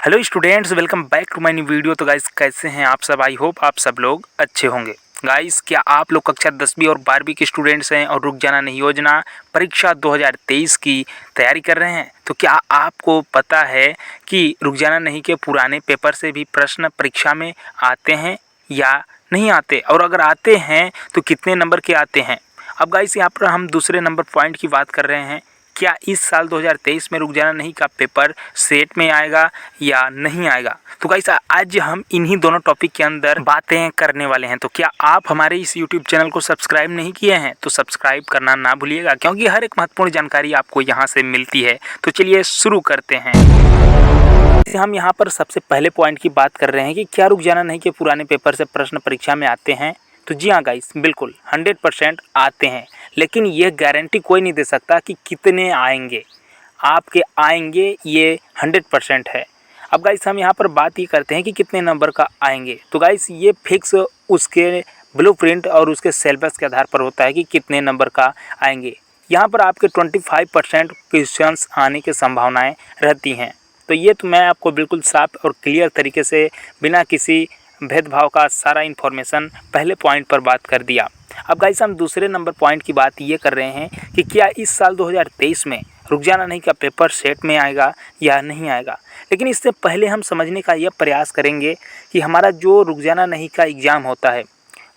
Hello students, welcome back to my new video. तो guys कैसे हैं आप सब? आई होप आप सब लोग अच्छे होंगे। गाइस क्या आप लोग कक्षा 10वीं और 12वीं के स्टूडेंट्स हैं और रुक जाना नहीं योजना परीक्षा 2023 की तैयारी कर रहे हैं? तो क्या आपको पता है कि रुक जाना नहीं के पुराने पेपर से भी प्रश्न परीक्षा में आते हैं या नहीं आते, और अगर आते हैं तो कितने नंबर के आते हैं? अब गाइस यहाँ पर हम दूसरे नंबर पॉइंट की बात कर रहे हैं। क्या इस साल 2023 में रुक जाना नहीं का पेपर सेट में आएगा या नहीं आएगा? तो गाइस आज हम इन्हीं दोनों टॉपिक के अंदर बातें करने वाले हैं। तो क्या आप हमारे इस YouTube चैनल को सब्सक्राइब नहीं किए हैं तो सब्सक्राइब करना ना भूलिएगा, क्योंकि हर एक महत्वपूर्ण जानकारी आपको यहाँ से मिलती है। तो चलिए शुरू करते हैं। हम यहाँ पर सबसे पहले पॉइंट की बात कर रहे हैं कि क्या रुक जाना नहीं के पुराने पेपर से प्रश्न परीक्षा में आते हैं? तो जी हाँ गाइस, बिल्कुल 100% आते हैं, लेकिन यह गारंटी कोई नहीं दे सकता कि कितने आएंगे। आपके आएंगे ये 100% है। अब गाइस हम यहाँ पर बात ये करते हैं कि कितने नंबर का आएंगे। तो गाइस ये फिक्स उसके ब्लूप्रिंट और उसके सिलेबस के आधार पर होता है कि कितने नंबर का आएंगे। यहाँ पर आपके 25% क्वेश्चंस आने की संभावनाएँ रहती हैं। तो ये तो मैं आपको बिल्कुल साफ और क्लियर तरीके से बिना किसी भेदभाव का सारा इन्फॉर्मेशन पहले पॉइंट पर बात कर दिया। अब गाइस हम दूसरे नंबर पॉइंट की बात ये कर रहे हैं कि क्या इस साल 2023 में रुक जाना नहीं का पेपर सेट में आएगा या नहीं आएगा। लेकिन इससे पहले हम समझने का यह प्रयास करेंगे कि हमारा जो रुक जाना नहीं का एग्ज़ाम होता है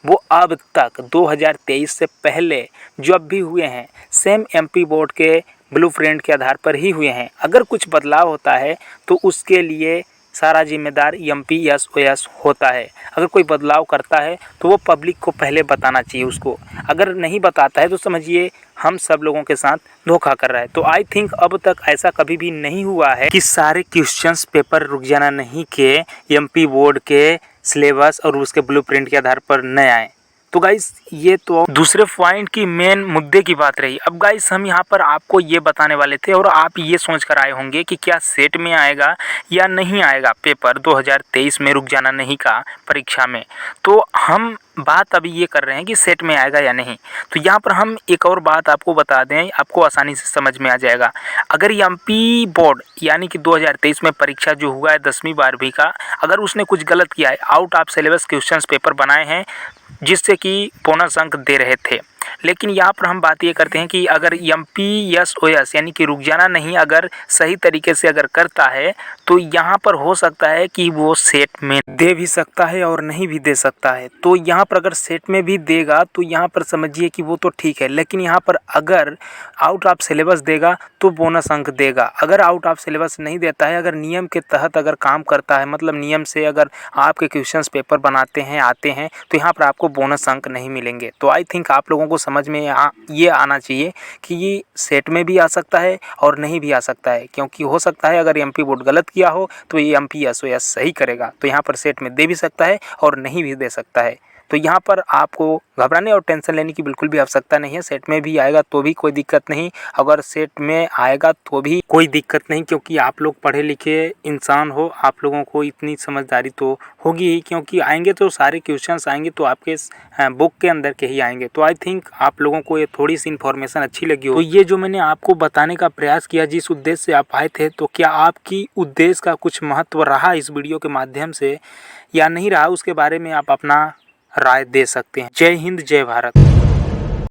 वो अब तक 2023 से पहले जब भी हुए हैं सेम एमपी बोर्ड के ब्लूप्रिंट के आधार पर ही हुए हैं। अगर कुछ बदलाव होता है तो उसके लिए सारा जिम्मेदार MPSOS होता है। अगर कोई बदलाव करता है तो वो पब्लिक को पहले बताना चाहिए उसको। अगर नहीं बताता है तो समझिए हम सब लोगों के साथ धोखा कर रहा है। तो आई थिंक अब तक ऐसा कभी भी नहीं हुआ है कि सारे क्वेश्चंस पेपर रुक जाना नहीं के MP बोर्ड के सिलेबस और उसके ब्लूप्रिंट के आधार पर न आए। तो गाइस ये तो दूसरे पॉइंट की मेन मुद्दे की बात रही। अब गाइस हम यहाँ पर आपको ये बताने वाले थे और आप ये सोच कर आए होंगे कि क्या सेट में आएगा या नहीं आएगा पेपर 2023 में रुक जाना नहीं का परीक्षा में। तो हम बात अभी ये कर रहे हैं कि सेट में आएगा या नहीं। तो यहाँ पर हम एक और बात आपको बता दें, आपको आसानी से समझ में आ जाएगा। अगर MP बोर्ड यानी कि 2023 में परीक्षा जो हुआ है 10वीं 12वीं का, अगर उसने कुछ गलत किया है, out of syllabus questions paper बनाए हैं जिससे कि बोनस अंक दे रहे थे, लेकिन यहाँ पर हम बात ये करते हैं कि अगर MPSOS यानी कि रुक जाना नहीं अगर सही तरीके से अगर करता है तो यहाँ पर हो सकता है कि वो सेट में दे भी सकता है और नहीं भी दे सकता है। तो यहाँ पर अगर सेट में भी देगा तो यहाँ पर समझिए कि वो तो ठीक है, लेकिन यहाँ पर अगर आउट ऑफ सिलेबस देगा तो बोनस अंक देगा। अगर आउट ऑफ सिलेबस नहीं देता है, अगर नियम के तहत अगर काम करता है, मतलब नियम से अगर आपके क्वेश्चंस पेपर बनाते हैं आते हैं, तो यहाँ पर आपको बोनस अंक नहीं मिलेंगे। तो आई थिंक आप लोगों को समझ में ये आना चाहिए कि ये सेट में भी आ सकता है और नहीं भी आ सकता है, क्योंकि हो सकता है अगर MP बोर्ड गलत किया हो तो ये MPSOS सही करेगा। तो यहाँ पर सेट में दे भी सकता है और नहीं भी दे सकता है। तो यहाँ पर आपको घबराने और टेंशन लेने की बिल्कुल भी आवश्यकता नहीं है। सेट में भी आएगा तो भी कोई दिक्कत नहीं, अगर सेट में आएगा तो भी कोई दिक्कत नहीं, क्योंकि आप लोग पढ़े लिखे इंसान हो, आप लोगों को इतनी समझदारी तो होगी ही, क्योंकि आएंगे तो सारे क्वेश्चंस आएंगे तो आपके बुक के अंदर के ही आएंगे। तो आई थिंक आप लोगों को ये थोड़ी सी इन्फॉर्मेशन अच्छी लगी हो। तो ये जो मैंने आपको बताने का प्रयास किया, जिस उद्देश्य से आप आए थे, तो क्या आपकी उद्देश्य का कुछ महत्व रहा इस वीडियो के माध्यम से या नहीं रहा, उसके बारे में आप अपना राय दे सकते हैं। जय हिंद, जय भारत।